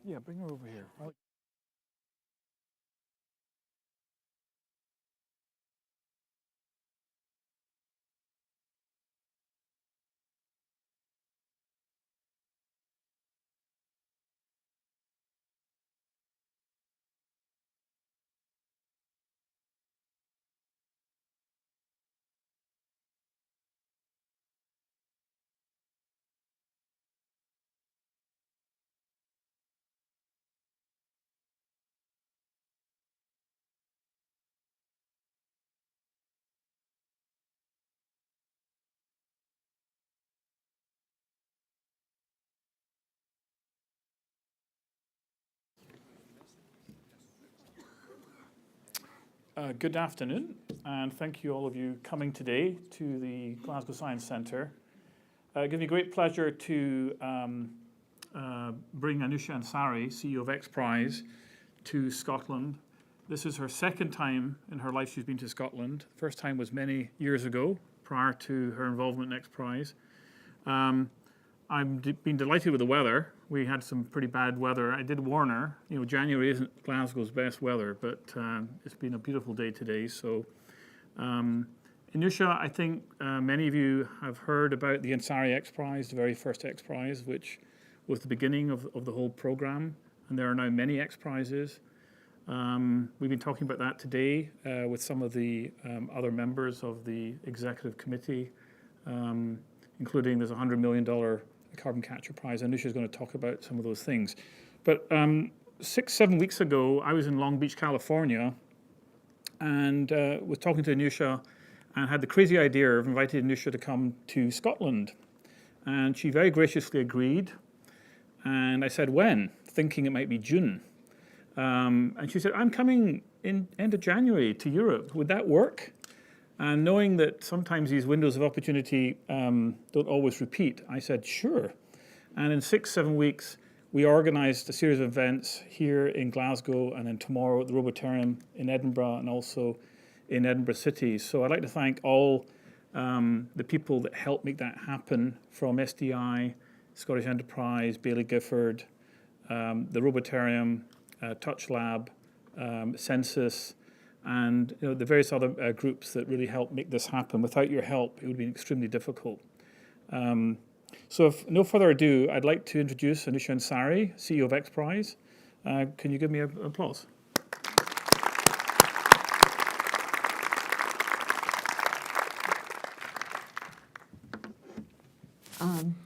Yeah, bring her over here. Good afternoon, and thank you all of you coming today to the Glasgow Science Centre. It gives me great pleasure to bring Anousheh Ansari, CEO of Xprize, to Scotland. This is her second time in her life she's been to Scotland. First time was many years ago, prior to her involvement in Xprize. I've been delighted with the weather. We had some pretty bad weather. I did warn her, January isn't Glasgow's best weather, but it's been a beautiful day today. So, Anousheh, I think many of you have heard about the Ansari Xprize, the very first Xprize, which was the beginning of the whole program. And there are now many Xprizes. We've been talking about that today with some of the other members of the executive committee, including there's a $100 million carbon capture prize. Anousheh is going to talk about some of those things. But 6-7 weeks ago, I was in Long Beach, California, and was talking to Anousheh and had the crazy idea of inviting Anousheh to come to Scotland. And she very graciously agreed. And I said, when? Thinking it might be June. And she said, I'm coming in end of January to Europe. Would that work? And knowing that sometimes these windows of opportunity don't always repeat, I said, sure. And in 6-7 weeks, we organized a series of events here in Glasgow and then tomorrow at the Robotarium in Edinburgh and also in Edinburgh City. So I'd like to thank all the people that helped make that happen, from SDI, Scottish Enterprise, Baillie Gifford, the Robotarium, Touch Lab, Census, and the various other groups that really helped make this happen. Without your help, it would have been extremely difficult. So if no further ado, I'd like to introduce Anousheh Ansari, CEO of Xprize. Can you give me an applause?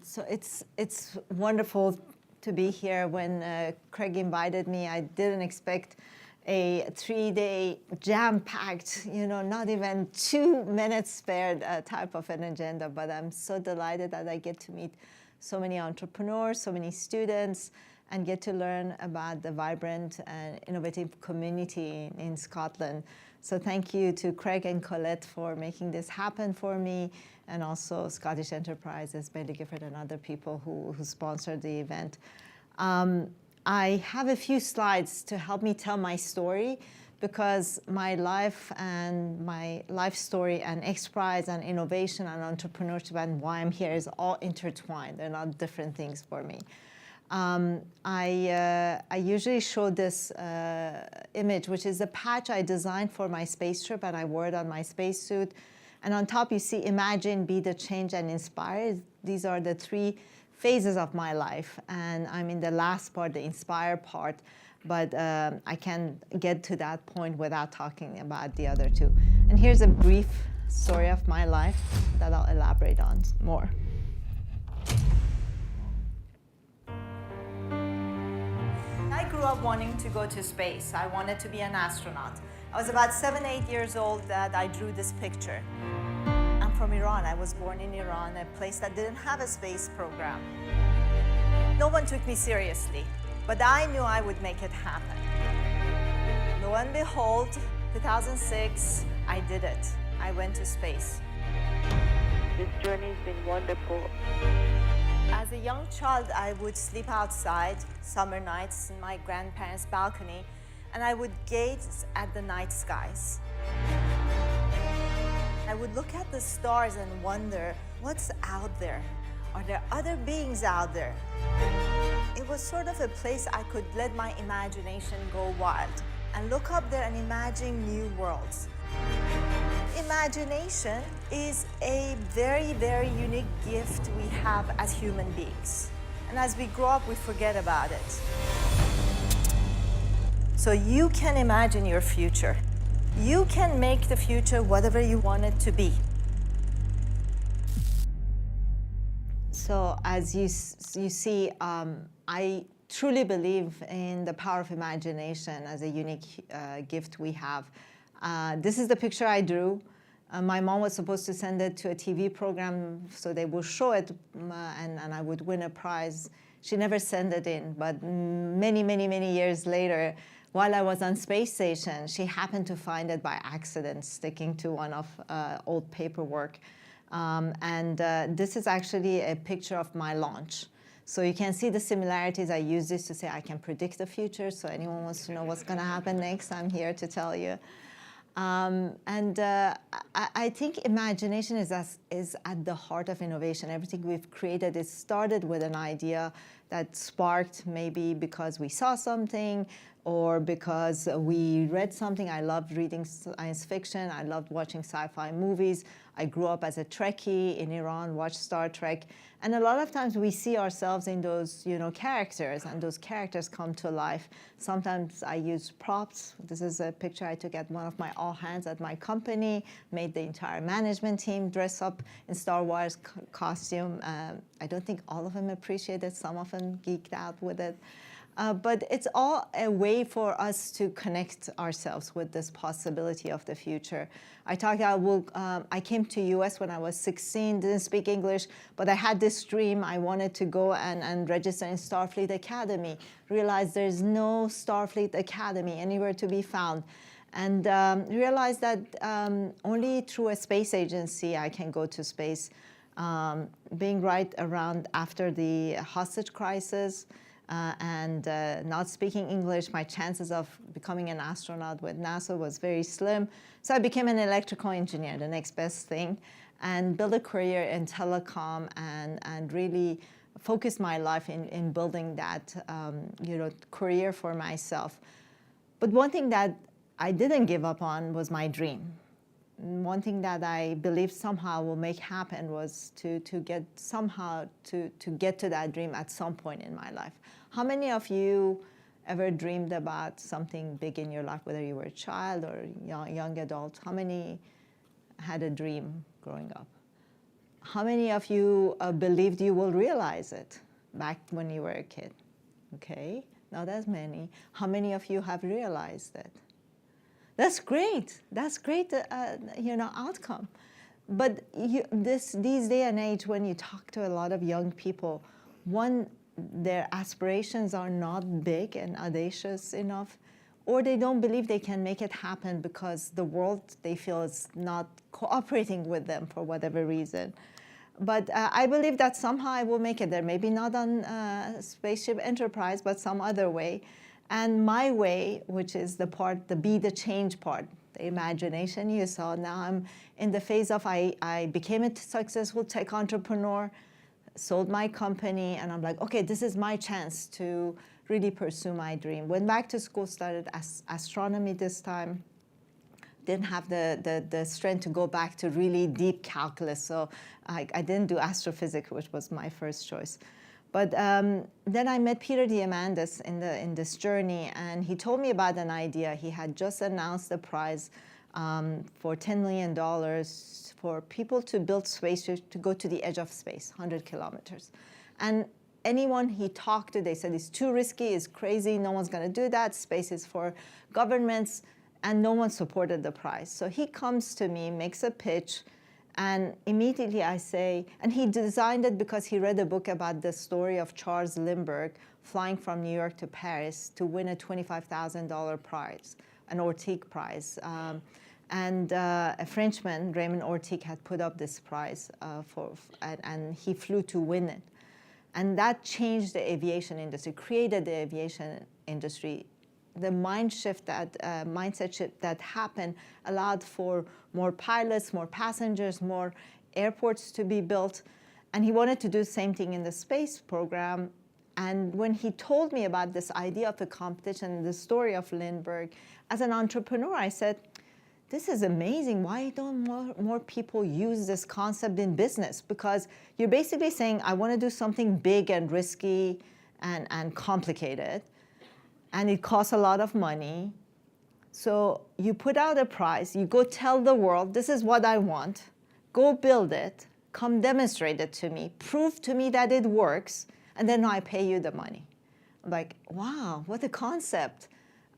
So it's wonderful to be here. When Craig invited me, I didn't expect a 3-day jam-packed, not even 2 minutes spared type of an agenda. But I'm so delighted that I get to meet so many entrepreneurs, so many students, and get to learn about the vibrant and innovative community in Scotland. So thank you to Craig and Colette for making this happen for me, and also Scottish Enterprises, Baillie Gifford, and other people who sponsored the event. I have a few slides to help me tell my story, because my life story and Xprize and innovation and entrepreneurship and why I'm here is all intertwined. They're not different things for me. I usually show this image, which is a patch I designed for my space trip, and I wore it on my spacesuit. And on top, you see, imagine, be the change, and inspire. These are the 3 phases of my life, and I'm in the last part, the inspire part, but I can get to that point without talking about the other 2. And here's a brief story of my life that I'll elaborate on more. I grew up wanting to go to space. I wanted to be an astronaut. I was about 7-8 years old that I drew this picture. I'm from Iran. I was born in Iran, a place that didn't have a space program. No one took me seriously, but I knew I would make it happen. Lo and behold, 2006, I did it. I went to space. This journey's been wonderful. As a young child, I would sleep outside summer nights in my grandparents' balcony, and I would gaze at the night skies. I would look at the stars and wonder, what's out there? Are there other beings out there? It was sort of a place I could let my imagination go wild and look up there and imagine new worlds. Imagination is a very, very unique gift we have as human beings. And as we grow up, we forget about it. So you can imagine your future. You can make the future whatever you want it to be. So as you see, I truly believe in the power of imagination as a unique gift we have. This is the picture I drew. My mom was supposed to send it to a TV program so they will show it and I would win a prize. She never sent it in, but many, many, many years later, while I was on space station, she happened to find it by accident, sticking to one of old paperwork. This is actually a picture of my launch. So you can see the similarities. I use this to say I can predict the future. So anyone wants to know what's going to happen next, I'm here to tell you. I think imagination is at the heart of innovation. Everything we've created, it started with an idea that sparked maybe because we saw something or because we read something. I loved reading science fiction. I loved watching sci-fi movies. I grew up as a Trekkie in Iran, watched Star Trek. And a lot of times we see ourselves in those, characters, and those characters come to life. Sometimes I use props. This is a picture I took at one of my all hands at my company, made the entire management team dress up in Star Wars costume. I don't think all of them appreciated. Some of them geeked out with it. But it's all a way for us to connect ourselves with this possibility of the future. I came to US when I was 16, didn't speak English, but I had this dream. I wanted to go and register in Starfleet Academy. Realized there's no Starfleet Academy anywhere to be found. And realized that only through a space agency I can go to space. Being right around after the hostage crisis, and not speaking English, my chances of becoming an astronaut with NASA was very slim. So I became an electrical engineer, the next best thing, and built a career in telecom and really focused my life in building that career for myself. But one thing that I didn't give up on was my dream. One thing that I believed somehow will make happen was to get to that dream at some point in my life. How many of you ever dreamed about something big in your life, whether you were a child or young adult? How many had a dream growing up? How many of you believed you will realize it back when you were a kid? Okay, not as many. How many of you have realized it? That's great. That's great, outcome. But these day and age, when you talk to a lot of young people, their aspirations are not big and audacious enough, or they don't believe they can make it happen because the world, they feel, is not cooperating with them for whatever reason. But I believe that somehow I will make it there. Maybe not on Spaceship Enterprise, but some other way. And my way, which is the be the change part, the imagination you saw. Now I'm in the phase of I became a successful tech entrepreneur, sold my company, and I'm like, okay, this is my chance to really pursue my dream. Went back to school, started astronomy this time. Didn't have the strength to go back to really deep calculus, so I didn't do astrophysics, which was my first choice. But then I met Peter Diamandis in this journey, and he told me about an idea. He had just announced a prize for $10 million for people to build spaceships to go to the edge of space, 100 kilometers. And anyone he talked to, they said it's too risky, it's crazy, no one's going to do that. Space is for governments, and no one supported the prize. So he comes to me, makes a pitch, and immediately I say, and he designed it because he read a book about the story of Charles Lindbergh flying from New York to Paris to win a $25,000 prize, an Orteig prize. A Frenchman, Raymond Orteig, had put up this prize and he flew to win it. And that changed the aviation industry, created the aviation industry. The mindset shift that happened allowed for more pilots, more passengers, more airports to be built. And he wanted to do the same thing in the space program. And when he told me about this idea of a competition, the story of Lindbergh, as an entrepreneur, I said, this is amazing. Why don't more people use this concept in business? Because you're basically saying, I want to do something big and risky and complicated, and it costs a lot of money. So you put out a prize, you go tell the world, this is what I want, go build it, come demonstrate it to me, prove to me that it works, and then I pay you the money. I'm like, wow, what a concept.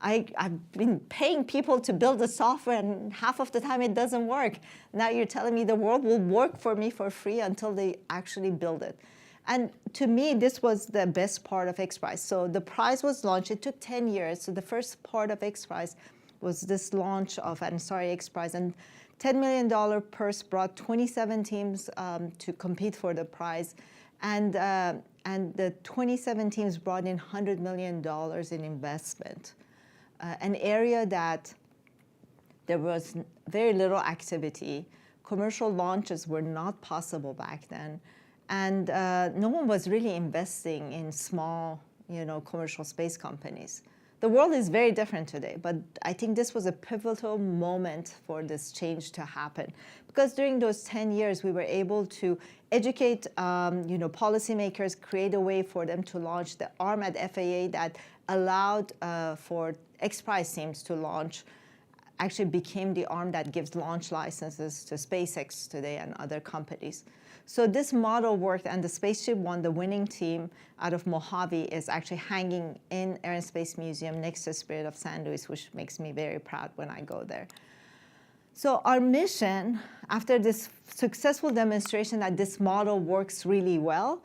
I've been paying people to build the software, and half of the time it doesn't work. Now you're telling me the world will work for me for free until they actually build it. And to me, this was the best part of Xprize. So the prize was launched. It took 10 years. So the first part of Xprize was this launch of Ansari Xprize. And $10 million purse brought 27 teams to compete for the prize. And the 27 teams brought in $100 million in investment. An area that there was very little activity. Commercial launches were not possible back then. And no one was really investing in small, commercial space companies. The world is very different today, but I think this was a pivotal moment for this change to happen. Because during those 10 years, we were able to educate, policymakers, create a way for them to launch the arm at FAA that allowed for Xprize teams to launch, actually became the arm that gives launch licenses to SpaceX today and other companies. So this model worked, and the spaceship won. The winning team out of Mojave is actually hanging in Air and Space Museum next to Spirit of San Luis, which makes me very proud when I go there. So our mission, after this successful demonstration that this model works really well,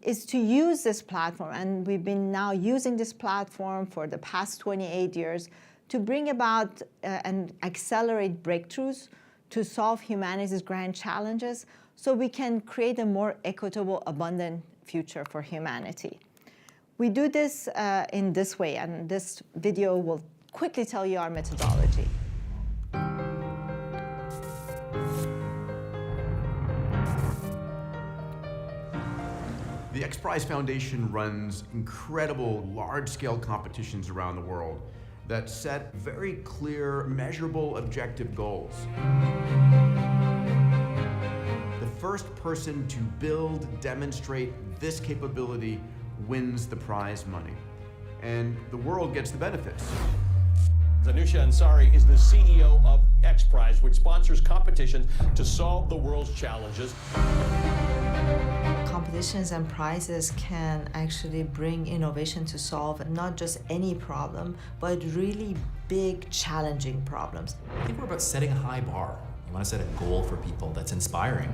is to use this platform. And we've been now using this platform for the past 28 years to bring about and accelerate breakthroughs to solve humanity's grand challenges so we can create a more equitable, abundant future for humanity. We do this in this way, and this video will quickly tell you our methodology. The Xprize Foundation runs incredible large-scale competitions around the world that set very clear, measurable, objective goals. The first person to build, demonstrate this capability wins the prize money, and the world gets the benefits. Anousheh Ansari is the CEO of Xprize, which sponsors competitions to solve the world's challenges. Competitions and prizes can actually bring innovation to solve not just any problem, but really big, challenging problems. I think we're about setting a high bar. You want to set a goal for people that's inspiring,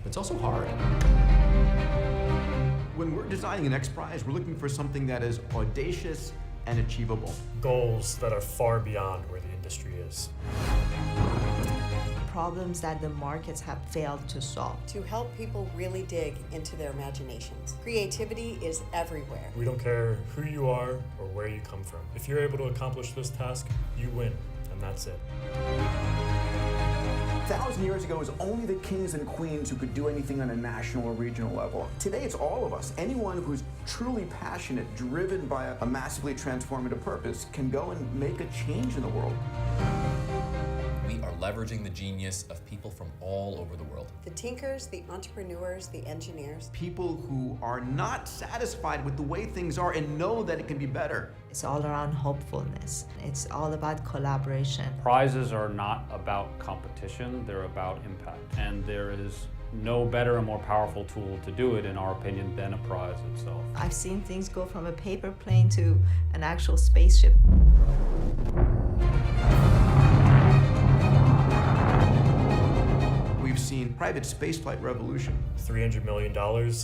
but it's also hard. When we're designing an Xprize, we're looking for something that is audacious and achievable. Goals that are far beyond where the industry is. Problems that the markets have failed to solve. To help people really dig into their imaginations. Creativity is everywhere. We don't care who you are or where you come from. If you're able to accomplish this task, you win, and that's it. 1,000 years ago, it was only the kings and queens who could do anything on a national or regional level. Today, it's all of us. Anyone who's truly passionate, driven by a massively transformative purpose, can go and make a change in the world. We are leveraging the genius of people from all over the world. The tinkers, the entrepreneurs, the engineers. People who are not satisfied with the way things are and know that it can be better. It's all around hopefulness. It's all about collaboration. Prizes are not about competition, they're about impact. And there is no better and more powerful tool to do it, in our opinion, than a prize itself. I've seen things go from a paper plane to an actual spaceship. We've seen private spaceflight revolution. $300 million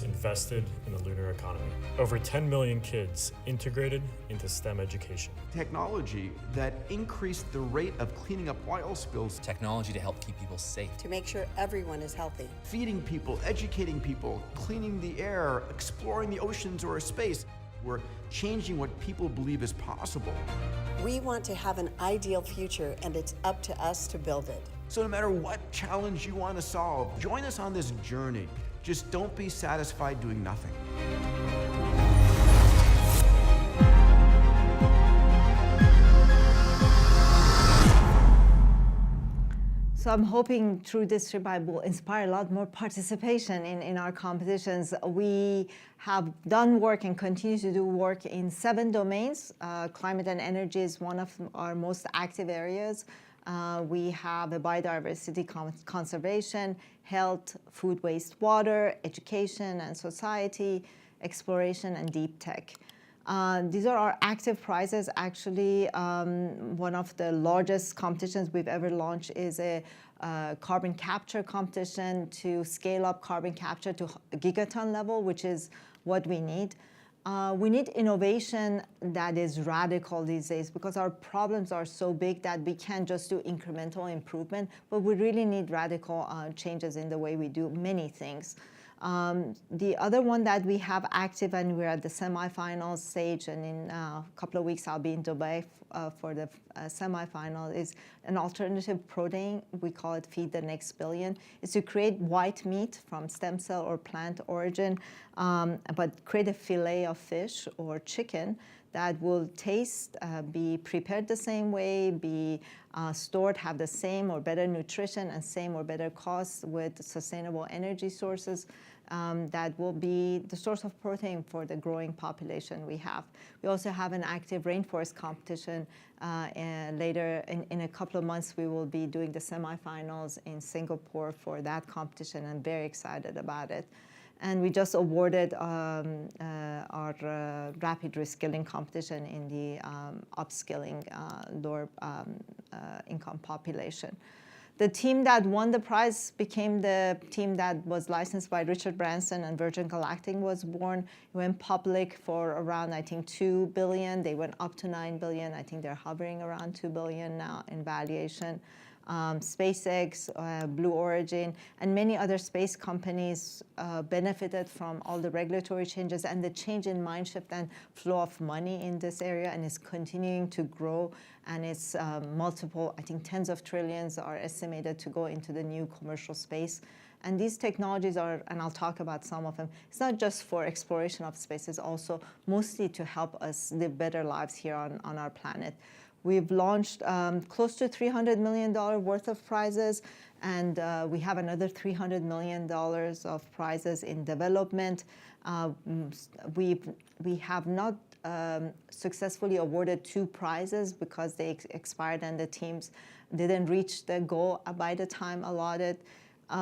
invested in the lunar economy. Over 10 million kids integrated into STEM education. Technology that increased the rate of cleaning up oil spills. Technology to help keep people safe. To make sure everyone is healthy. Feeding people, educating people, cleaning the air, exploring the oceans or space. We're changing what people believe is possible. We want to have an ideal future, and it's up to us to build it. So no matter what challenge you want to solve, join us on this journey. Just don't be satisfied doing nothing. So I'm hoping through this trip I will inspire a lot more participation in our competitions. We have done work and continue to do work in 7 domains. Climate and energy is one of our most active areas. We have a biodiversity conservation, health, food, waste, water, education and society, exploration and deep tech. These are our active prizes. Actually, one of the largest competitions we've ever launched is a carbon capture competition to scale up carbon capture to gigaton level, which is what we need. We need innovation that is radical these days because our problems are so big that we can't just do incremental improvement, but we really need radical changes in the way we do many things. The other one that we have active, and we're at the semifinal stage, and in a couple of weeks I'll be in Dubai for the semifinal, is an alternative protein. We call it Feed the Next Billion. It's to create white meat from stem cell or plant origin, but create a fillet of fish or chicken that will taste, be prepared the same way, be stored, have the same or better nutrition and same or better cost with sustainable energy sources that will be the source of protein for the growing population we have. We also have an active rainforest competition. And later in a couple of months, we will be doing the semifinals in Singapore for that competition. I'm very excited about it. And we just awarded our rapid reskilling competition in the upskilling lower income population. The team that won the prize became the team that was licensed by Richard Branson, and Virgin Galactic was born. It went public for around, I think, $2 billion. They went up to $9 billion. I think they're hovering around $2 billion now in valuation. SpaceX, Blue Origin, and many other space companies benefited from all the regulatory changes and the change in mind shift and flow of money in this area, and is continuing to grow. And it's multiple, I think tens of trillions are estimated to go into the new commercial space. And these technologies are, and I'll talk about some of them, it's not just for exploration of space, it's also mostly to help us live better lives here on our planet. We've launched close to $300 million worth of prizes, and we have another $300 million of prizes in development. We have not successfully awarded 2 prizes because they expired and the teams didn't reach the goal by the time allotted.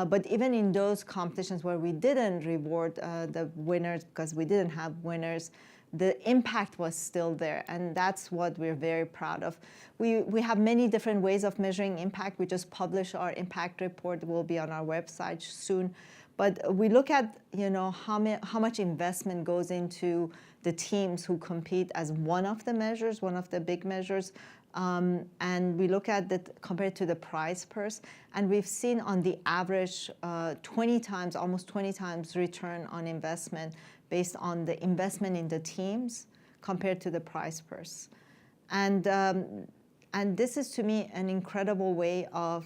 But even in those competitions where we didn't reward the winners because we didn't have winners, the impact was still there, and that's what we're very proud of. We have many different ways of measuring impact. We just published our impact report. It will be on our website soon. But we look at, how much investment goes into the teams who compete as one of the measures, one of the big measures. And we look at that compared to the prize purse, and we've seen on the average 20 times, almost 20 times return on investment based on the investment in the teams compared to the prize purse. And this is, to me, an incredible way of,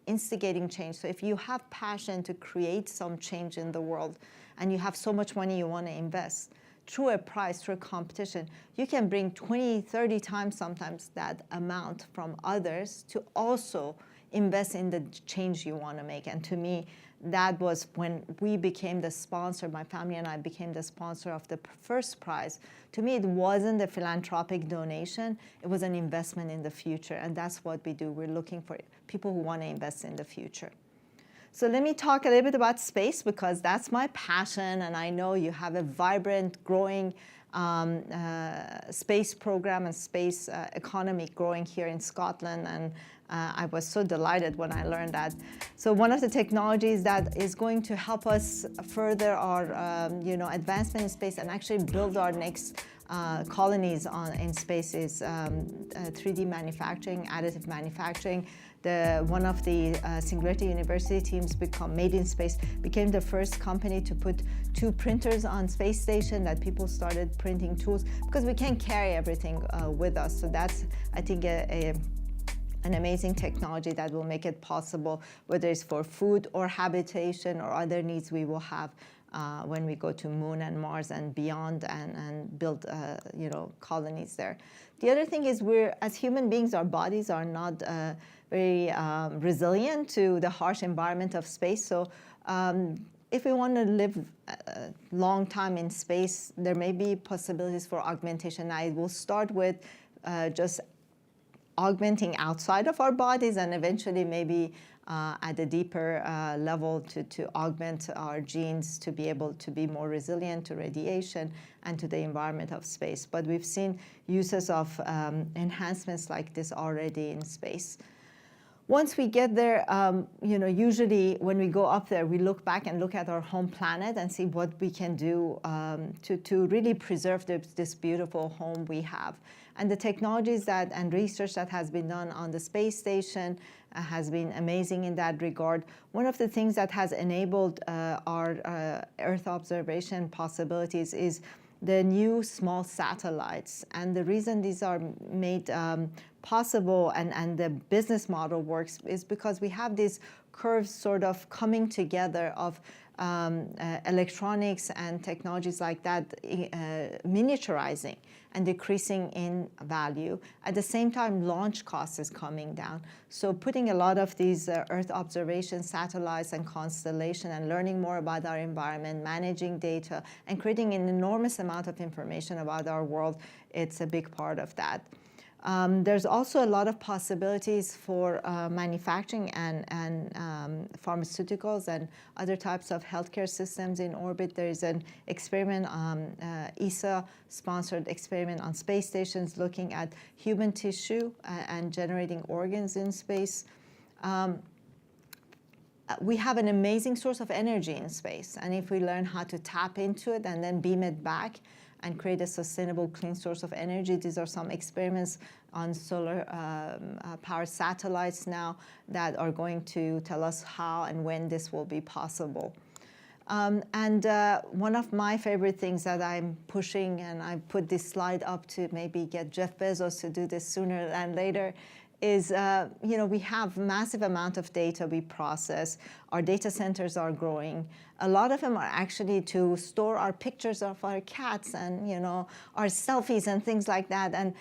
instigating change. So if you have passion to create some change in the world and you have so much money you want to invest, through a prize, through a competition, you can bring 20, 30 times sometimes that amount from others to also invest in the change you want to make. And to me, that was when we became the sponsor, my family and I became the sponsor of the first prize. To me, it wasn't a philanthropic donation, it was an investment in the future, and that's what we do. We're looking for people who want to invest in the future. So let me talk a little bit about space, because that's my passion, and I know you have a vibrant, growing space program and space economy growing here in Scotland, and I was so delighted when I learned that. So one of the technologies that is going to help us further our advancement in space and actually build our next colonies in space is 3D manufacturing, additive manufacturing. One of the Singularity University teams Made in Space became the first company to put 2 printers on space station, that people started printing tools because we can't carry everything with us. So that's, I think, an amazing technology that will make it possible, whether it's for food or habitation or other needs we will have when we go to Moon and Mars and beyond and build colonies there. The other thing is as human beings, our bodies are not very resilient to the harsh environment of space. So if we want to live a long time in space, there may be possibilities for augmentation. I will start with just augmenting outside of our bodies, and eventually maybe at a deeper level to augment our genes to be able to be more resilient to radiation and to the environment of space. But we've seen uses of enhancements like this already in space. Once we get there, usually when we go up there, we look back and look at our home planet and see what we can do to really preserve this beautiful home we have. And the technologies and research that has been done on the space station has been amazing in that regard. One of the things that has enabled our Earth observation possibilities is the new small satellites. And the reason these are made possible and the business model works is because we have these curves sort of coming together of electronics and technologies like that miniaturizing and decreasing in value. At the same time, launch cost is coming down. So putting a lot of these Earth observation satellites and constellation and learning more about our environment, managing data, and creating an enormous amount of information about our world, it's a big part of that. There's also a lot of possibilities for manufacturing and pharmaceuticals and other types of healthcare systems in orbit. There's an experiment, ESA-sponsored experiment on space stations looking at human tissue and generating organs in space. We have an amazing source of energy in space, and if we learn how to tap into it and then beam it back and create a sustainable, clean source of energy. These are some experiments on solar power satellites now that are going to tell us how and when this will be possible. One of my favorite things that I'm pushing, and I put this slide up to maybe get Jeff Bezos to do this sooner than later, is we have massive amount of data we process. Our data centers are growing. A lot of them are actually to store our pictures of our cats and our selfies and things like that. And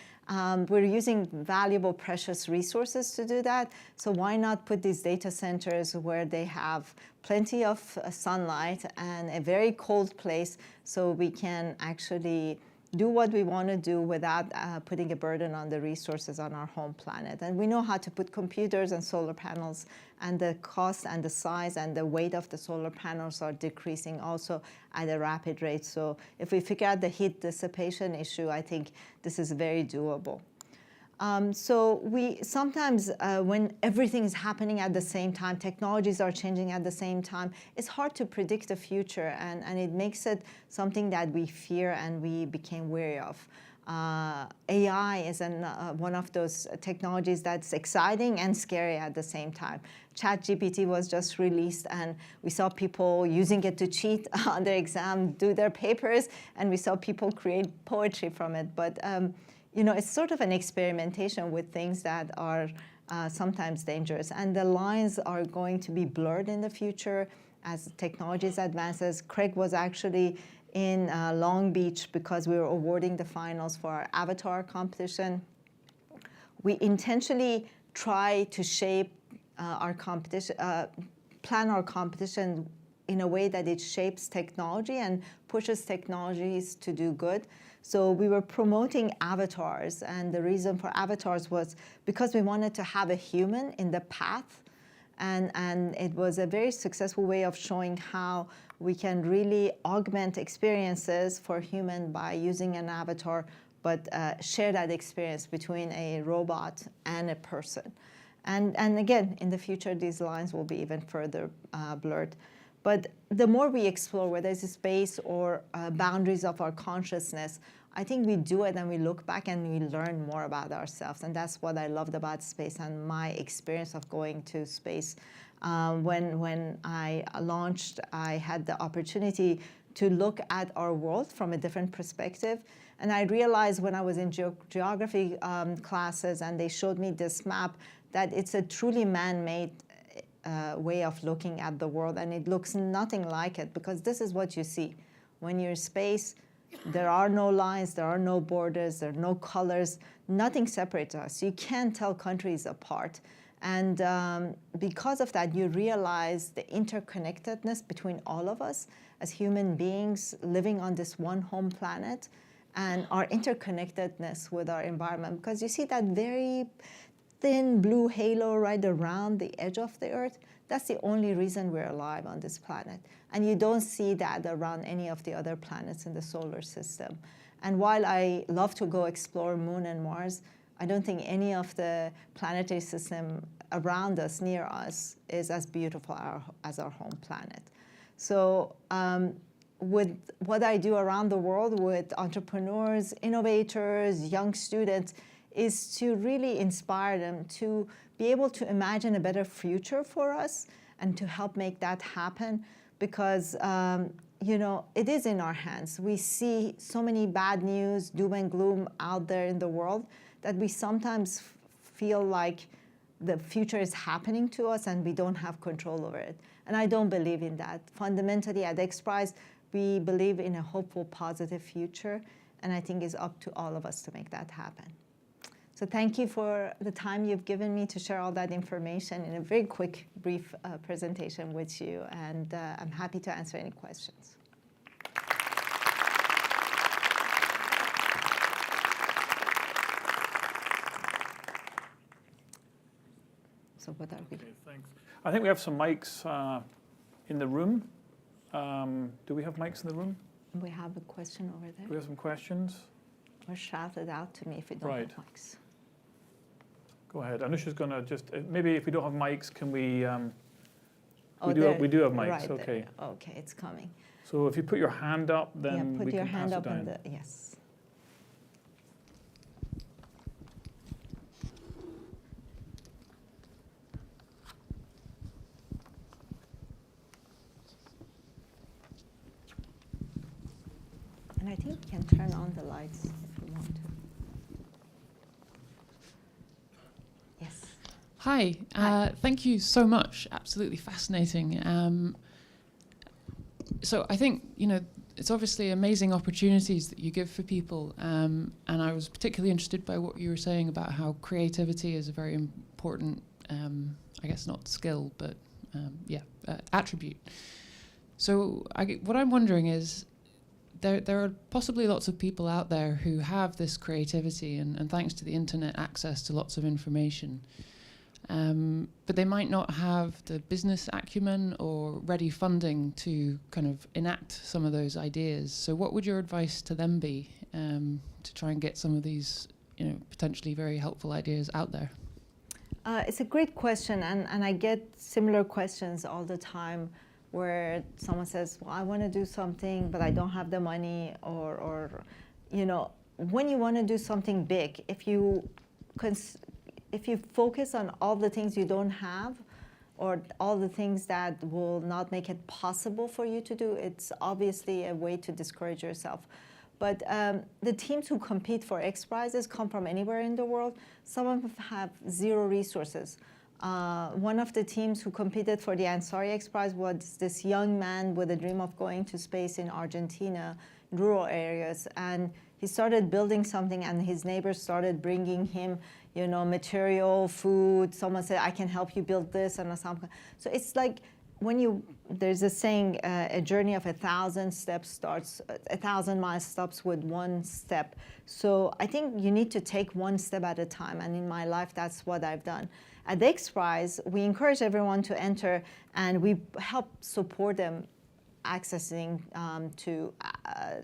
we're using valuable, precious resources to do that. So why not put these data centers where they have plenty of sunlight and a very cold place so we can actually do what we want to do without putting a burden on the resources on our home planet. And we know how to put computers and solar panels, and the cost and the size and the weight of the solar panels are decreasing also at a rapid rate. So if we figure out the heat dissipation issue, I think this is very doable. So we sometimes, when everything is happening at the same time, technologies are changing at the same time, it's hard to predict the future, and it makes it something that we fear and we became wary of. AI is one of those technologies that's exciting and scary at the same time. ChatGPT was just released, and we saw people using it to cheat on their exam, do their papers, and we saw people create poetry from it. But it's sort of an experimentation with things that are sometimes dangerous. And the lines are going to be blurred in the future as technologies advances. Craig was actually in Long Beach because we were awarding the finals for our avatar competition. We intentionally try to shape our competition, plan our competition in a way that it shapes technology and pushes technologies to do good. So we were promoting avatars, and the reason for avatars was because we wanted to have a human in the path, and it was a very successful way of showing how we can really augment experiences for human by using an avatar, but share that experience between a robot and a person. And again, in the future, these lines will be even further blurred. But the more we explore, whether it's space or boundaries of our consciousness, I think we do it and we look back and we learn more about ourselves. And that's what I loved about space and my experience of going to space. When I launched, I had the opportunity to look at our world from a different perspective. And I realized when I was in geography classes and they showed me this map that it's a truly man-made way of looking at the world, and it looks nothing like it, because this is what you see. When you're in space, there are no lines, there are no borders, there are no colors, nothing separates us. You can't tell countries apart. And because of that, you realize the interconnectedness between all of us as human beings living on this one home planet, and our interconnectedness with our environment. Because you see that very thin blue halo right around the edge of the Earth. That's the only reason we're alive on this planet. And you don't see that around any of the other planets in the solar system. And while I love to go explore Moon and Mars, I don't think any of the planetary system around us, near us, is as beautiful as our home planet. So with what I do around the world with entrepreneurs, innovators, young students, is to really inspire them to be able to imagine a better future for us and to help make that happen, because you know, it is in our hands. We see so many bad news, doom and gloom out there in the world, that we sometimes feel like the future is happening to us and we don't have control over it. And I don't believe in that. Fundamentally, at Xprize, we believe in a hopeful, positive future, and I think it's up to all of us to make that happen. So thank you for the time you've given me to share all that information in a very quick, brief presentation with you, and I'm happy to answer any questions. So what are we? Okay, thanks. I think we have some mics in the room. Do we have mics in the room? We have a question over there. Do we have some questions? Or shout it out to me if you don't have mics. Go ahead. Anousheh's going to just, maybe if we don't have mics, can we, Oh, we do have mics, right okay. There. Okay, it's coming. So if you put your hand up, then yeah, put we your can hand pass up it down. in the, yes. And I think you can turn on the lights if you want to. Yes. Hi. Thank you so much. Absolutely fascinating. So I think, you know, it's obviously amazing opportunities that you give for people. And I was particularly interested by what you were saying about how creativity is a very important, I guess not skill, but attribute. So what I'm wondering is, there are possibly lots of people out there who have this creativity and thanks to the internet, access to lots of information. But they might not have the business acumen or ready funding to kind of enact some of those ideas. So what would your advice to them be to try and get some of these, you know, potentially very helpful ideas out there? It's a great question, and I get similar questions all the time, where someone says, well, I want to do something, but I don't have the money, or you know, when you want to do something big, if you focus on all the things you don't have, or all the things that will not make it possible for you to do, it's obviously a way to discourage yourself. But the teams who compete for Xprizes come from anywhere in the world. Some of them have zero resources. One of the teams who competed for the Ansari Xprize was this young man with a dream of going to space in Argentina, rural areas, and he started building something, and his neighbors started bringing him, you know, material, food. Someone said, I can help you build this, and something. So it's like, there's a saying, a journey of 1,000 steps starts, 1,000 miles stops with one step. So I think you need to take one step at a time, and in my life, that's what I've done. At the Xprize, we encourage everyone to enter, and we help support them accessing to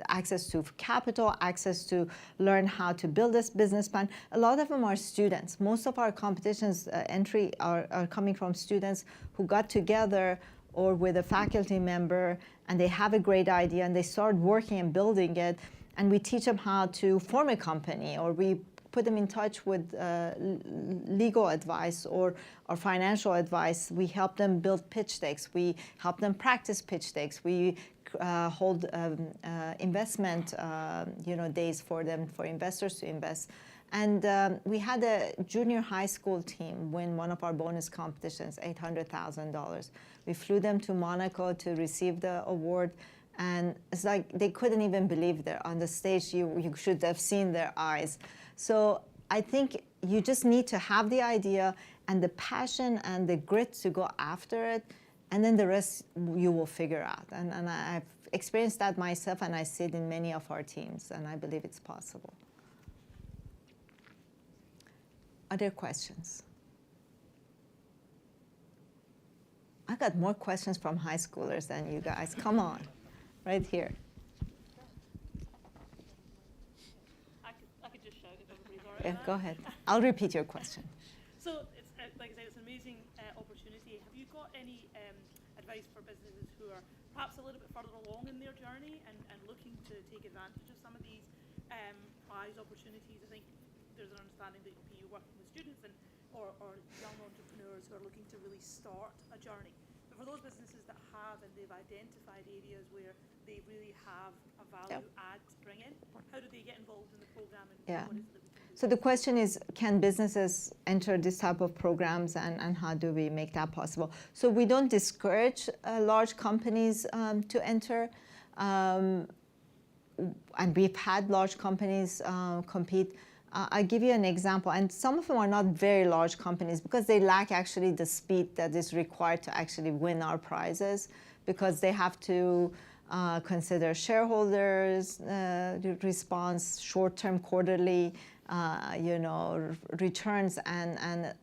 access to capital, access to learn how to build this business plan. A lot of them are students. Most of our competitions entry are coming from students who got together or with a faculty member, and they have a great idea, and they start working and building it, and we teach them how to form a company, or we put them in touch with legal advice or financial advice. We help them build pitch decks. We help them practice pitch decks. We hold investment days for them, for investors to invest. And we had a junior high school team win one of our bonus competitions, $800,000. We flew them to Monaco to receive the award. And it's like they couldn't even believe they're on the stage. You should have seen their eyes. So I think you just need to have the idea and the passion and the grit to go after it, and then the rest you will figure out. And I've experienced that myself, and I see it in many of our teams, and I believe it's possible. Other questions? I got more questions from high schoolers than you guys. Come on, right here. I could just shout if everybody's all right. Yeah, go ahead. I'll repeat your question. So, it's, like I said, it's an amazing opportunity. Have you got any advice for businesses who are perhaps a little bit further along in their journey and looking to take advantage of some of these prize opportunities? I think there's an understanding that you're working with students or young entrepreneurs who are looking to really start a journey. But for those businesses that have and they've identified areas where they really have a value add to bring in, how do they get involved in the program and what is it that we can do? So the question is, can businesses enter this type of programs, and how do we make that possible? So we don't discourage large companies to enter. And we've had large companies compete. I'll give you an example, and some of them are not very large companies because they lack actually the speed that is required to actually win our prizes, because they have to consider shareholders' response, short-term, quarterly, returns, and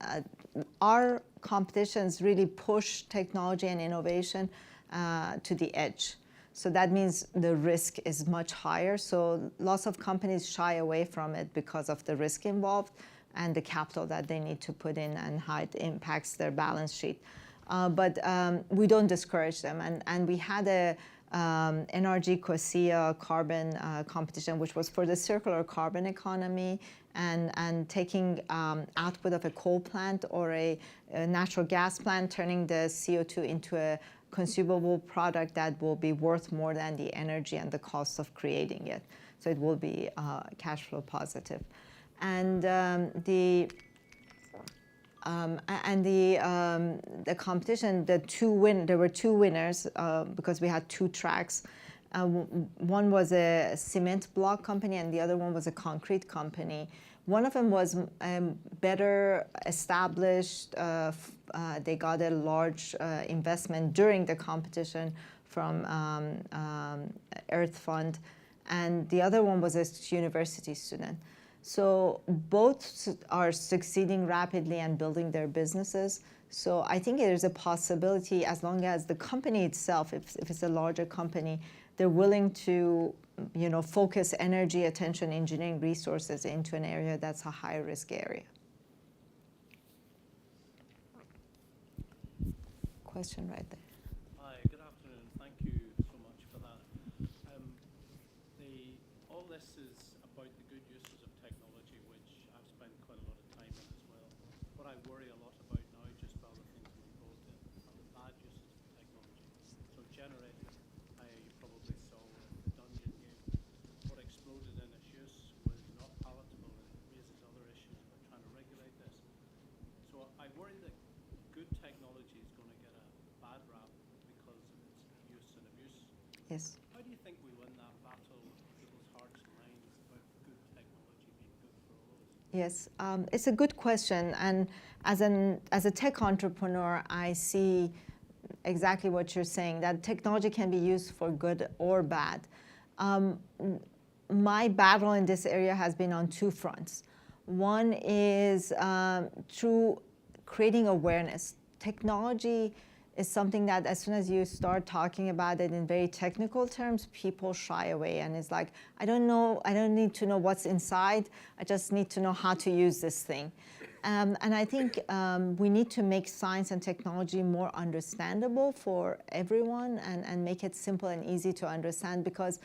our competitions really push technology and innovation to the edge. So that means the risk is much higher. So lots of companies shy away from it because of the risk involved and the capital that they need to put in and how it impacts their balance sheet. But we don't discourage them. And we had a NRG COSIA carbon competition, which was for the circular carbon economy and taking output of a coal plant or a natural gas plant, turning the CO2 into a consumable product that will be worth more than the energy and the cost of creating it. So it will be cash flow positive. And the competition, there were two winners because we had two tracks. One was a cement block company and the other one was a concrete company. One of them was better established. They got a large investment during the competition from Earth Fund, and the other one was a university student. So both are succeeding rapidly and building their businesses. So I think there's a possibility, as long as the company itself, if it's a larger company, they're willing to focus energy, attention, engineering resources into an area that's a high risk area. Question right there. Hi, good afternoon. Thank you so much for that. All this is about the good uses of technology, which I've spent quite a lot of time in as well. What I worry a lot about now, just by the things we've brought in, are the bad uses of technology. So generating, you probably saw with the Dungeon game, what exploded in its use was not palatable and raises other issues about trying to regulate this. So I worry that good technology is going to get a bad rap because of its use and abuse. Yes. How do you think we win that battle in people's hearts and minds about good technology being good for all of us? Yes, it's a good question. And as a tech entrepreneur, I see exactly what you're saying, that technology can be used for good or bad. My battle in this area has been on two fronts. One is through creating awareness. Technology is something that as soon as you start talking about it in very technical terms, people shy away and it's like, I don't know, I don't need to know what's inside, I just need to know how to use this thing. And I think we need to make science and technology more understandable for everyone and make it simple and easy to understand, because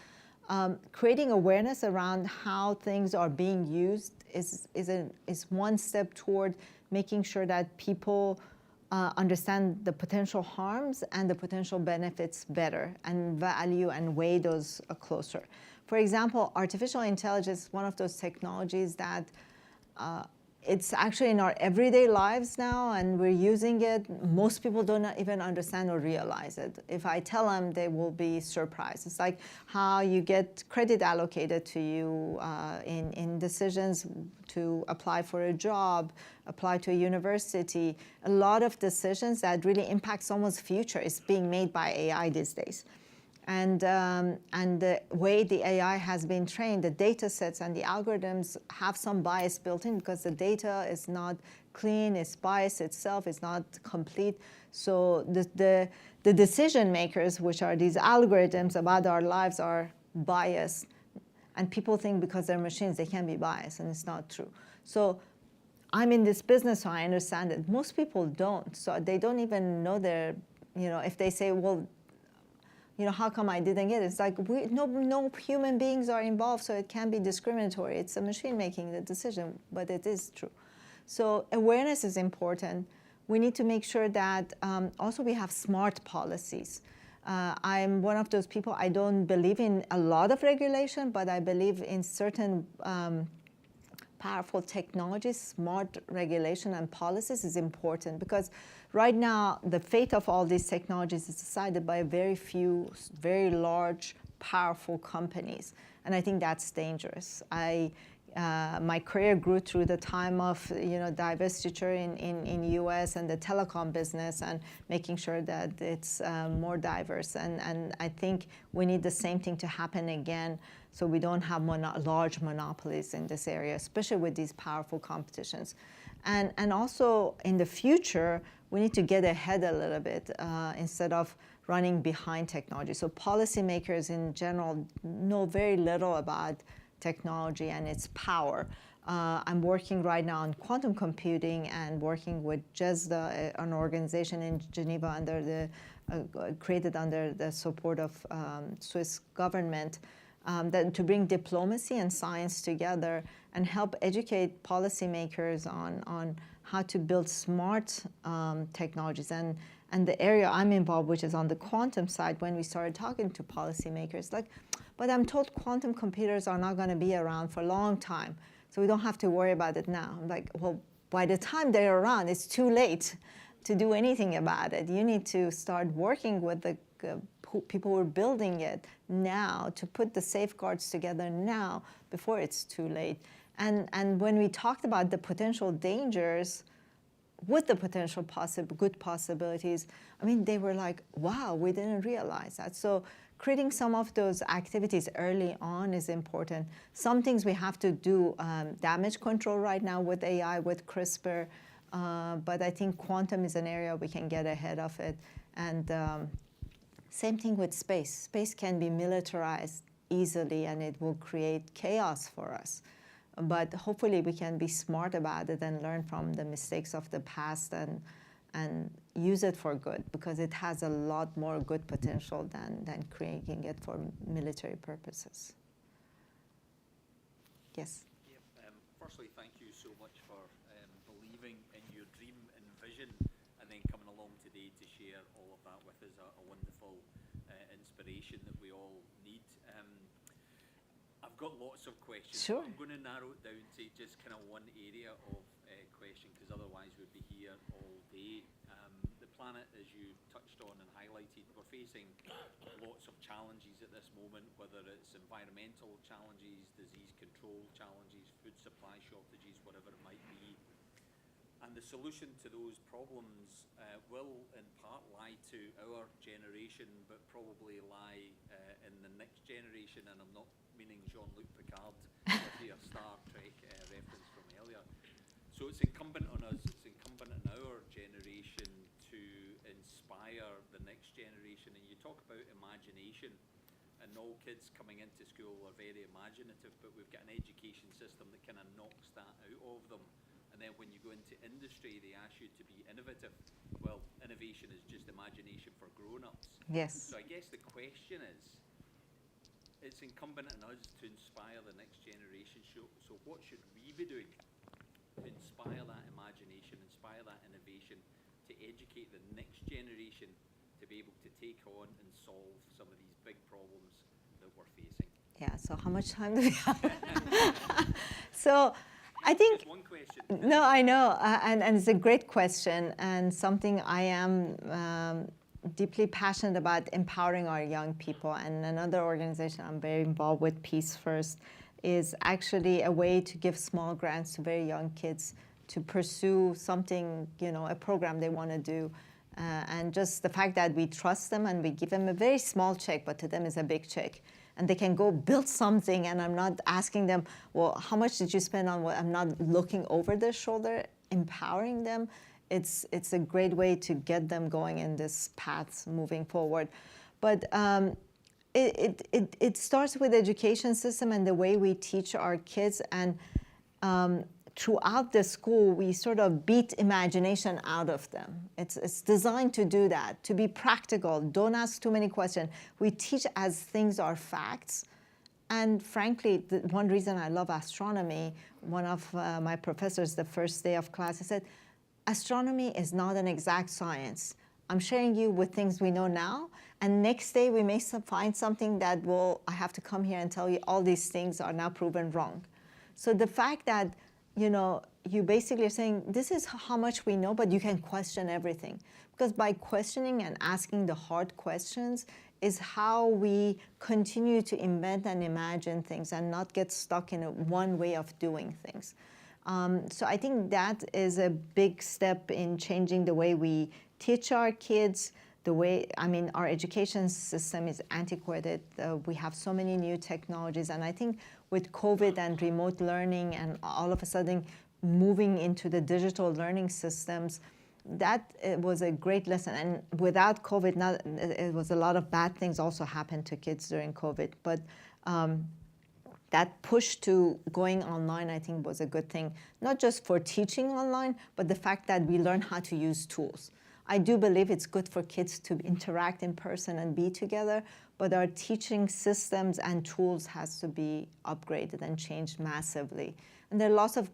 creating awareness around how things are being used is one step toward making sure that people understand the potential harms and the potential benefits better and value and weigh those closer. For example, artificial intelligence is one of those technologies that It's actually in our everyday lives now, and we're using it. Most people don't even understand or realize it. If I tell them, they will be surprised. It's like how you get credit allocated to you in decisions to apply for a job, apply to a university. A lot of decisions that really impact someone's future is being made by AI these days. And the way the AI has been trained, the data sets and the algorithms have some bias built in because the data is not clean, it's biased itself, it's not complete. So the decision makers, which are these algorithms about our lives, are biased. And people think because they're machines, they can be biased, and it's not true. So I'm in this business, so I understand it. Most people don't. So they don't even know if they say, well, how come I didn't get it? It's like no human beings are involved, so it can be discriminatory. It's a machine making the decision, but it is true. So awareness is important. We need to make sure that also we have smart policies. I'm one of those people, I don't believe in a lot of regulation, but I believe in certain powerful technologies. Smart regulation and policies is important because right now the fate of all these technologies is decided by very few, very large, powerful companies. And I think that's dangerous. My career grew through the time of divestiture in US and the telecom business and making sure that it's more diverse. And I think we need the same thing to happen again so we don't have large monopolies in this area, especially with these powerful competitions. And also in the future, we need to get ahead a little bit instead of running behind technology. So policymakers in general know very little about technology and its power. I'm working right now on quantum computing and working with GESDA, an organization in Geneva created under the support of Swiss government, to bring diplomacy and science together and help educate policymakers on how to build smart technologies. And the area I'm involved, which is on the quantum side, when we started talking to policymakers, but I'm told quantum computers are not going to be around for a long time, so we don't have to worry about it now. I'm like, well, by the time they're around, it's too late to do anything about it. You need to start working with the people who are building it now to put the safeguards together now before it's too late. And when we talked about the potential dangers with the potential good possibilities, I mean, they were like, wow, we didn't realize that. So creating some of those activities early on is important. Some things we have to do damage control right now with AI, with CRISPR, but I think quantum is an area we can get ahead of it. And same thing with space. Space can be militarized easily and it will create chaos for us. But hopefully we can be smart about it and learn from the mistakes of the past and use it for good, because it has a lot more good potential than creating it for military purposes. Yes? Firstly, thank you so much for believing in your dream and vision and then coming along today to share all of that with us, a wonderful inspiration that we all need. I've got lots of questions. Sure. I'm going to narrow it down to just kind of one area of question, because otherwise we'd be here all day. The planet, as you touched on and highlighted, we're facing lots of challenges at this moment, whether it's environmental challenges, disease control challenges, food supply shortages, whatever it might be. And the solution to those problems will in part lie to our generation, but probably lie in the next generation. And I'm not meaning Jean-Luc Picard with your Star Trek reference from earlier. So it's incumbent on us, it's incumbent on our generation to inspire the next generation. And you talk about imagination, and all kids coming into school are very imaginative, but we've got an education system that kind of knocks that out of them. And then when you go into industry, they ask you to be innovative. Well, innovation is just imagination for grown-ups. Yes. So I guess the question is, it's incumbent on us to inspire the next generation. So what should we be doing to inspire that imagination, inspire that innovation, to educate the next generation to be able to take on and solve some of these big problems that we're facing? Yeah, so how much time do we have? So I think, Just one question. no, I know, and it's a great question, and something I am deeply passionate about, empowering our young people. And another organization I'm very involved with, Peace First, is actually a way to give small grants to very young kids to pursue something, a program they want to do. And just the fact that we trust them and we give them a very small check, but to them is a big check. And they can go build something, and I'm not asking them, well, how much did you spend on what? I'm not looking over their shoulder, empowering them. It's a great way to get them going in this path moving forward. But it starts with the education system and the way we teach our kids. And throughout the school, we sort of beat imagination out of them. It's designed to do that, to be practical. Don't ask too many questions. We teach as things are facts. And frankly, the one reason I love astronomy, one of my professors, the first day of class, he said, astronomy is not an exact science. I'm sharing you with things we know now, and next day we may find something that I have to come here and tell you all these things are now proven wrong. So the fact that, you basically are saying, this is how much we know, but you can question everything. Because by questioning and asking the hard questions is how we continue to invent and imagine things and not get stuck in one way of doing things. So I think that is a big step in changing the way we teach our kids, our education system is antiquated. We have so many new technologies, and I think with COVID and remote learning and all of a sudden moving into the digital learning systems, that was a great lesson. And without COVID, it was a lot of bad things also happened to kids during COVID. But that push to going online, I think, was a good thing, not just for teaching online, but the fact that we learn how to use tools. I do believe it's good for kids to interact in person and be together, but our teaching systems and tools has to be upgraded and changed massively. And there are lots of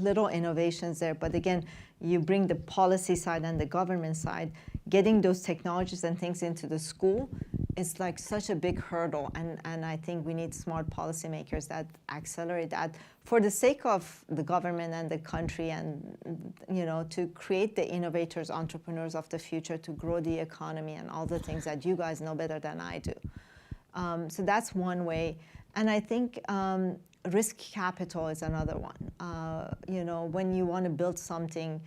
little innovations there, but again, you bring the policy side and the government side, getting those technologies and things into the school is like such a big hurdle, and I think we need smart policymakers that accelerate that for the sake of the government and the country, and to create the innovators, entrepreneurs of the future, to grow the economy and all the things that you guys know better than I do. So that's one way, and I think risk capital is another one. When you want to build something,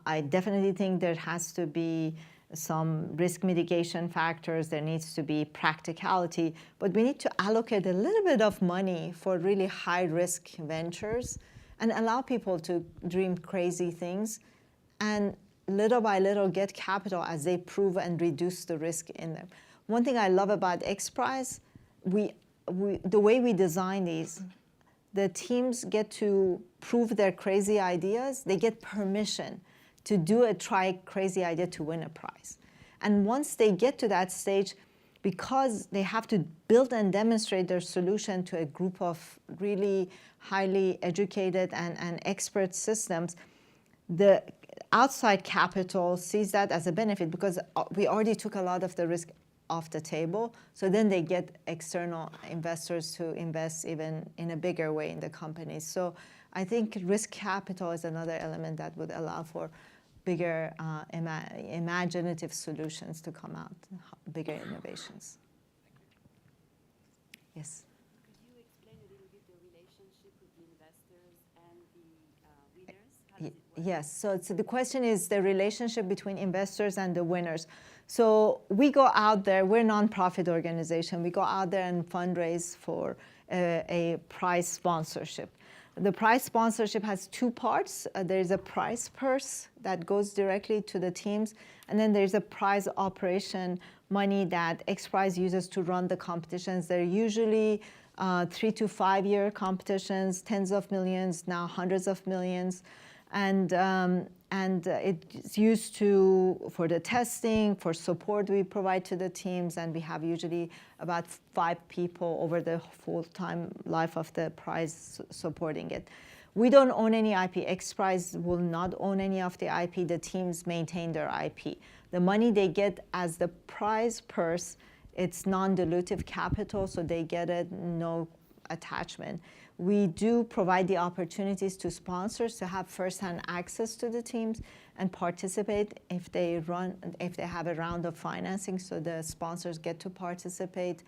I definitely think there has to be some risk mitigation factors, there needs to be practicality, but we need to allocate a little bit of money for really high-risk ventures and allow people to dream crazy things and little by little get capital as they prove and reduce the risk in them. One thing I love about Xprize, the way we design these, the teams get to prove their crazy ideas, they get permission to try crazy idea to win a prize. And once they get to that stage, because they have to build and demonstrate their solution to a group of really highly educated and expert systems, the outside capital sees that as a benefit because we already took a lot of the risk off the table. So then they get external investors to invest even in a bigger way in the company. So I think risk capital is another element that would allow for bigger imaginative solutions to come out, bigger innovations. Yes? Could you explain a little bit the relationship with the investors and the winners? How does it work? Yes, so the question is the relationship between investors and the winners. So we go out there, we're a nonprofit organization, we go out there and fundraise for a prize sponsorship. The prize sponsorship has two parts. There's a prize purse that goes directly to the teams, and then there's a prize operation money that Xprize uses to run the competitions. They're usually 3 to 5 year competitions, tens of millions, now hundreds of millions. And it's used for the testing, for support we provide to the teams, and we have usually about 5 people over the full-time life of the prize supporting it. We don't own any IP. Xprize will not own any of the IP. The teams maintain their IP. The money they get as the prize purse, it's non-dilutive capital, so they get it, no attachment. We do provide the opportunities to sponsors to have first-hand access to the teams and participate if they have a round of financing, so the sponsors get to participate.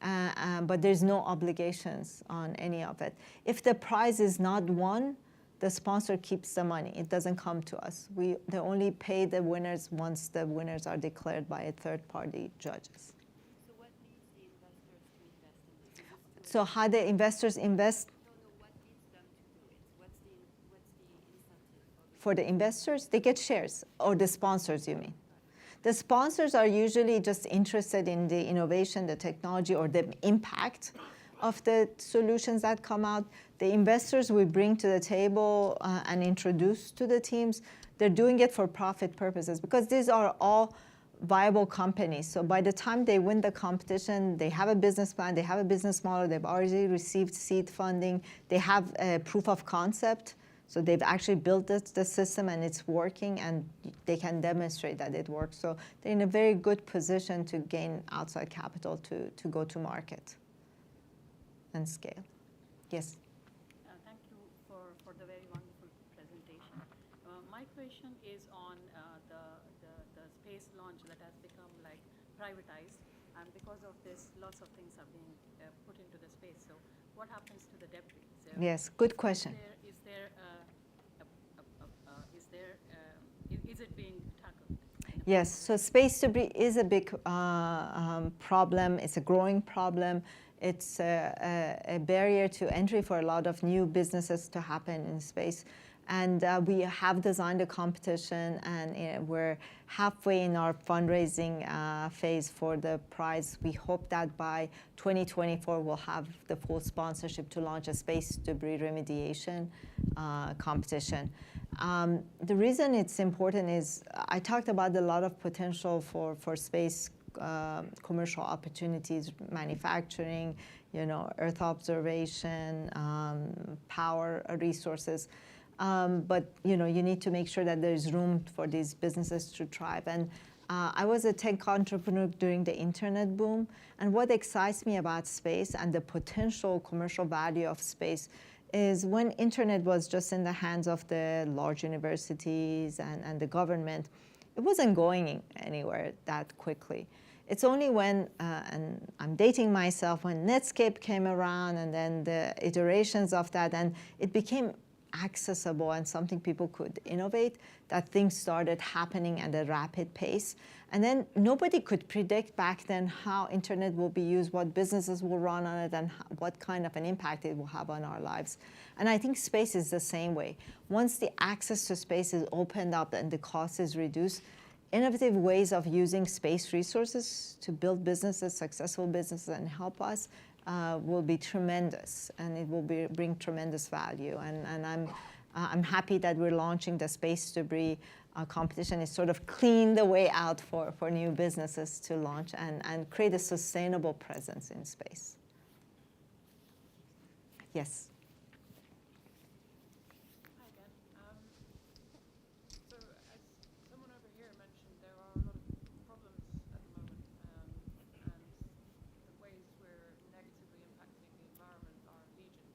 But there's no obligations on any of it. If the prize is not won, the sponsor keeps the money. It doesn't come to us. They only pay the winners once the winners are declared by third-party judges. So what leads the investors to invest in this? So how the investors invest? What leads them to do it? What's the incentive For the investors? They get shares, or the sponsors, you mean? The sponsors are usually just interested in the innovation, the technology, or the impact of the solutions that come out. The investors we bring to the table and introduce to the teams, they're doing it for profit purposes because these are all viable companies. So by the time they win the competition, they have a business plan, they have a business model, they've already received seed funding, they have a proof of concept. So they've actually built the system and it's working and they can demonstrate that it works. So they're in a very good position to gain outside capital to go to market and scale. Yes? Thank you for the very wonderful presentation. My question is on the space launch that has become like privatized, and because of this, lots of things are being put into the space. So what happens to the debris? So Yes, good question. Is it being tackled? Yes, so space debris is a big problem. It's a growing problem. It's a barrier to entry for a lot of new businesses to happen in space. And we have designed a competition, and we're halfway in our fundraising phase for the prize. We hope that by 2024, we'll have the full sponsorship to launch a space debris remediation competition. The reason it's important is I talked about a lot of potential for space commercial opportunities, manufacturing, Earth observation, power resources. But you need to make sure that there's room for these businesses to thrive. And I was a tech entrepreneur during the internet boom. And what excites me about space and the potential commercial value of space is when internet was just in the hands of the large universities and the government, it wasn't going anywhere that quickly. It's only when, and I'm dating myself, when Netscape came around and then the iterations of that, and it became accessible and something people could innovate, that things started happening at a rapid pace. And then nobody could predict back then how internet will be used, what businesses will run on it, and what kind of an impact it will have on our lives. And I think space is the same way. Once the access to space is opened up and the cost is reduced, innovative ways of using space resources to build businesses, successful businesses, and help us will be tremendous, and it will bring tremendous value. And I'm happy that we're launching the space debris competition. It's sort of clean the way out for new businesses to launch and create a sustainable presence in space. Yes. Hi again. So as someone over here mentioned, there are a lot of problems at the moment, and the ways we're negatively impacting the environment are legion.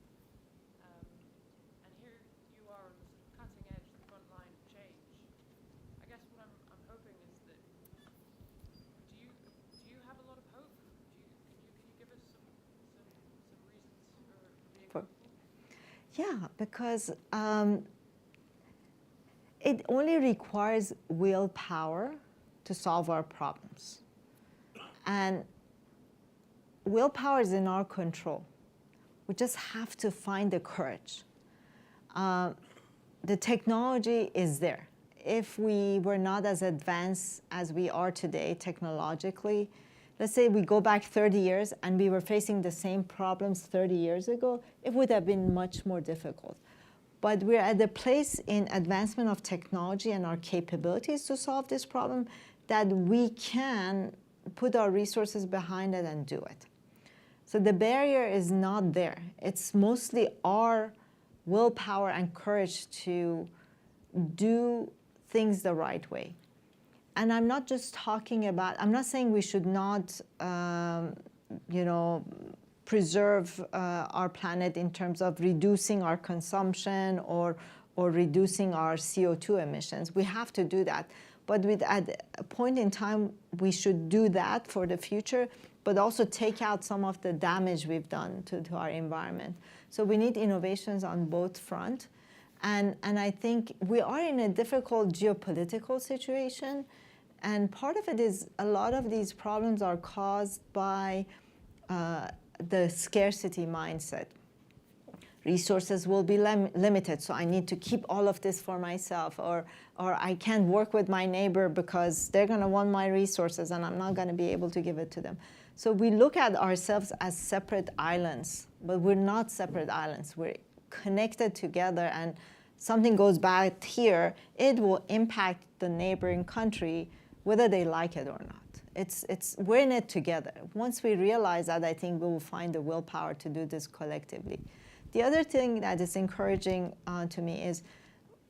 And here you are on the sort of cutting edge, the front line of change. I guess what I'm hoping is that do you have a lot of hope? Can you give us some reasons for being hopeful? Yeah, because it only requires willpower to solve our problems. And willpower is in our control. We just have to find the courage. The technology is there. If we were not as advanced as we are today technologically, let's say we go back 30 years and we were facing the same problems 30 years ago, it would have been much more difficult. But we're at a place in advancement of technology and our capabilities to solve this problem that we can put our resources behind it and do it. So the barrier is not there. It's mostly our willpower and courage to do things the right way. And I'm not just talking about, I'm not saying we should not, preserve our planet in terms of reducing our consumption or reducing our CO2 emissions. We have to do that. But at a point in time, we should do that for the future, but also take out some of the damage we've done to our environment. So we need innovations on both fronts. And I think we are in a difficult geopolitical situation. And part of it is a lot of these problems are caused by the scarcity mindset. Resources will be limited, so I need to keep all of this for myself, or I can't work with my neighbor because they're going to want my resources and I'm not going to be able to give it to them. So we look at ourselves as separate islands, but we're not separate islands. We're connected together, and something goes bad here, it will impact the neighboring country whether they like it or not. We're in it together. Once we realize that, I think we will find the willpower to do this collectively. The other thing that is encouraging to me is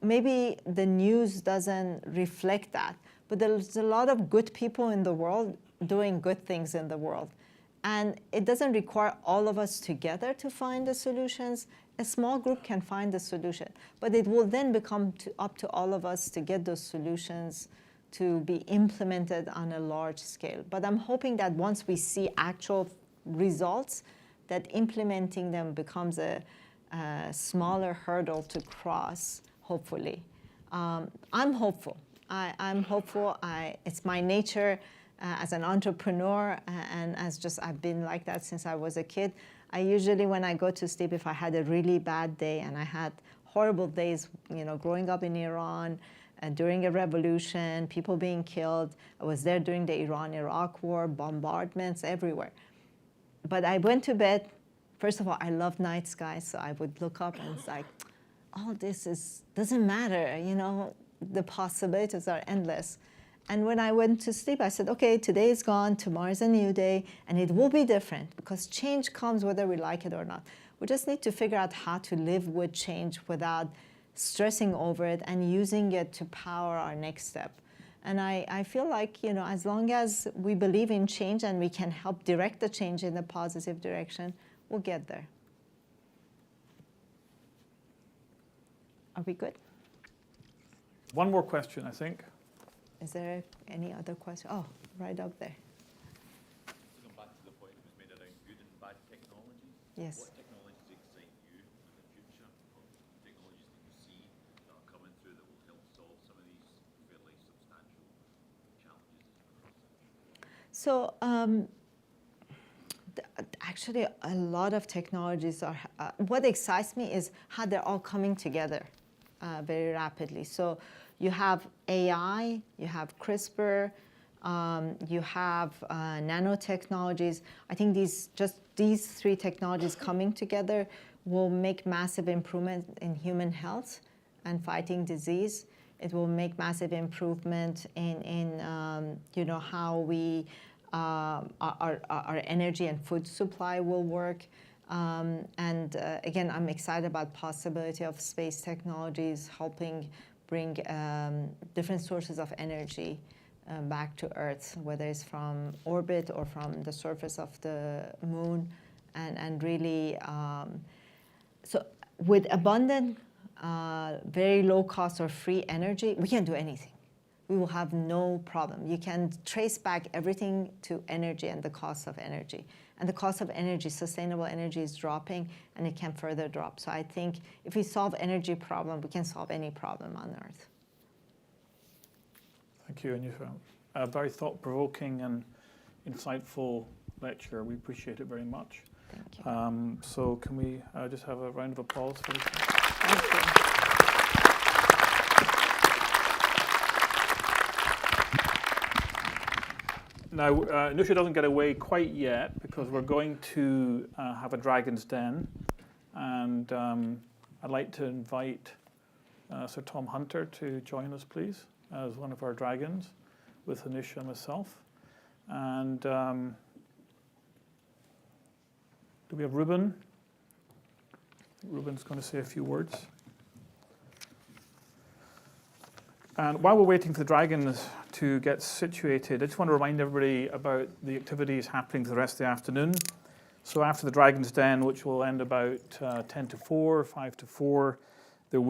maybe the news doesn't reflect that, but there's a lot of good people in the world doing good things in the world. And it doesn't require all of us together to find the solutions. A small group can find the solution, but it will then become up to all of us to get those solutions to be implemented on a large scale. But I'm hoping that once we see actual results, that implementing them becomes a smaller hurdle to cross, hopefully. I'm hopeful. I'm hopeful. It's my nature as an entrepreneur, and I've been like that since I was a kid. I usually, when I go to sleep, if I had a really bad day, and I had horrible days, growing up in Iran, during a revolution, people being killed. I was there during the Iran-Iraq war, bombardments everywhere. But I went to bed. First of all, I love night skies, so I would look up and it's like, all this doesn't matter, the possibilities are endless. And when I went to sleep, I said, okay, today is gone, tomorrow's a new day, and it will be different because change comes whether we like it or not. We just need to figure out how to live with change without stressing over it and using it to power our next step. And I feel like, as long as we believe in change and we can help direct the change in a positive direction, we'll get there. Are we good? One more question, I think. Is there any other question? Oh, right up there. To come back to the point that was made around good and bad technologies. Yes. What technologies excite you in the future? Or technologies that you see that are coming through that will help solve some of these fairly substantial challenges? So actually, a lot of technologies are. What excites me is how they're all coming together very rapidly. So you have AI, you have CRISPR, you have nanotechnologies. I think these three technologies coming together will make massive improvement in human health and fighting disease. It will make massive improvement in how we our energy and food supply will work. Again, I'm excited about possibility of space technologies helping bring different sources of energy back to Earth, whether it's from orbit or from the surface of the moon, and really, so with abundant, very low cost or free energy, we can do anything. We will have no problem. You can trace back everything to energy and the cost of energy. And the cost of energy, sustainable energy, is dropping, and it can further drop. So I think if we solve energy problem, we can solve any problem on Earth. Thank you, Anousheh. A very thought-provoking and insightful lecture. We appreciate it very much. Thank you. So can we just have a round of applause for this? Thank you. Now, Anousheh doesn't get away quite yet because we're going to have a Dragon's Den. And I'd like to invite Sir Tom Hunter to join us, please, as one of our dragons with Anousheh and myself. And do we have Ruben? Ruben's going to say a few words. And while we're waiting for the dragons to get situated, I just want to remind everybody about the activities happening for the rest of the afternoon. So after the Dragon's Den, which will end about 10 to 4, 5 to 4,